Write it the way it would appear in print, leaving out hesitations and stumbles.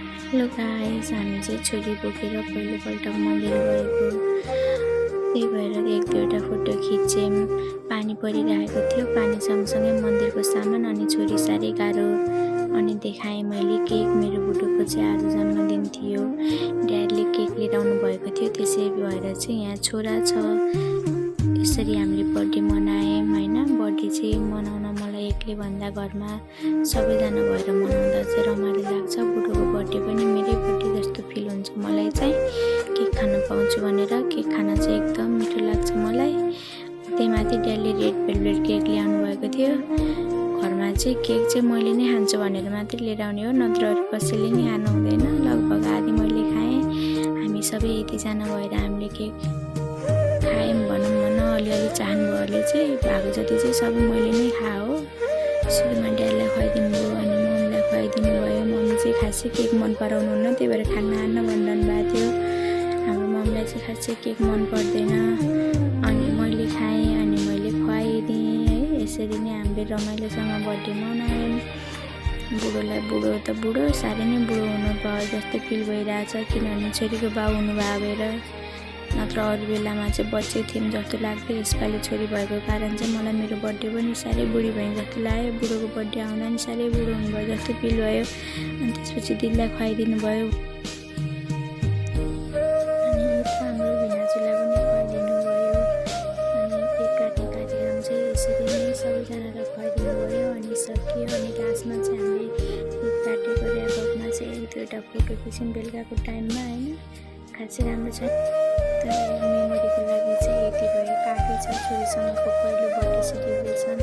Hello guys, हामी चाहिँ छोरी बोकेर पहिलोपल्ट मन्दिर गएको। त्यही भएर एक दुईवटा फोटो खिच्यौँ। पानी परिरहेको थियो, पानी सँगसँगै मन्दिरको सामान अनि छोरी साह्रै गाह्रो। अनि देखाएँ मैले केक। मेरो बुढोको चाहिँ आज जन्मदिन थियो, ड्याडले केक लिएर आउनु भएको थियो। त्यसै भएर चाहिँ यहाँ छोरा छ। यसरी हामीले बर्थडे मनायौँ होइन। बर्थडे चाहिँ मनाउन मलाई एक्लै भन्दा घरमा सबैजना भएर मनाउँदा चाहिँ रमाइलो लाग्छ। बुढोको बर्थडे पनि मेरै बर्थडे जस्तो फिल हुन्छ मलाई चाहिँ। केक खान पाउँछु भनेर केक खान चाहिँ एकदम मिठो लाग्छ मलाई। त्यही माथि ड्याडले रेड भेलभेट केक ल्याउनु भएको थियो। घरमा चाहिँ केक चाहिँ मैले नै खान्छु भनेर मात्रै लिएर आउने हो, नत्र अरू कसैले नै खानु हुँदैन। लगभग आधी मैले खाएँ। हामी सबै यतिजना भएर हामीले केक खायौँ भनौँ भन। अलिअलि चाहनुभयोले चाहिँ भएको जति चाहिँ सबै मैले नै खाएँ हो। सुरुमा ड्याडलाई खुवाइदिनु भयो अनि मम्मीलाई खुवाइदिनु भयो। मम्मी चाहिँ खासै केक मन पराउनुहुन्न, त्यही भएर खान्न भनिरहनु भएको थियो। हाम्रो मम्मीलाई चाहिँ खासै केक मन पर्दैन। अनि मैले खाएँ अनि मैले खुवाइदिएँ है। यसरी नै हामीले रमाइलोसँग बर्थडे मनायौँ। बुढो त बुढो साह्रै नै बुढो हुनु भयो जस्तो फिल भइरहेछ, किनभने छोरीको बाउ हुनुभयो भएर। नत्र अरू बेलामा चाहिँ बच्चै थियौँ जस्तो लाग्थ्यो। यसपालि छोरी भएको कारण चाहिँ मलाई मेरो बर्थडे पनि साह्रै बुढी भएँ जस्तो लाग्यो। बुढोको बर्थडे आउँदा नि साह्रै बुढो हुनुभयो जस्तो फिल भयो। अनि त्यसपछि दिदीलाई खुवाइदिनु भयो। अनि हाम्रो भिनाजुलाई पनि खुवाइदिनु भयो। अनि केक काटेर हामी चाहिँ यसरी नै सबैजनालाई खुवाइदिनु भयो। अनि सकियो। अनि लास्टमा चाहिँ हामीले केक काटेको ऱ्यापमा चाहिँ एक दुईवटा फोटो खिच्यौँ बेलुकाको टाइममा होइन। खासै राम्रो छ तर मेमोरीको लागि चाहिँ यति भयो। काफी छ छोरीसँगको पहिलो बर्थडे सेलिब्रेसन।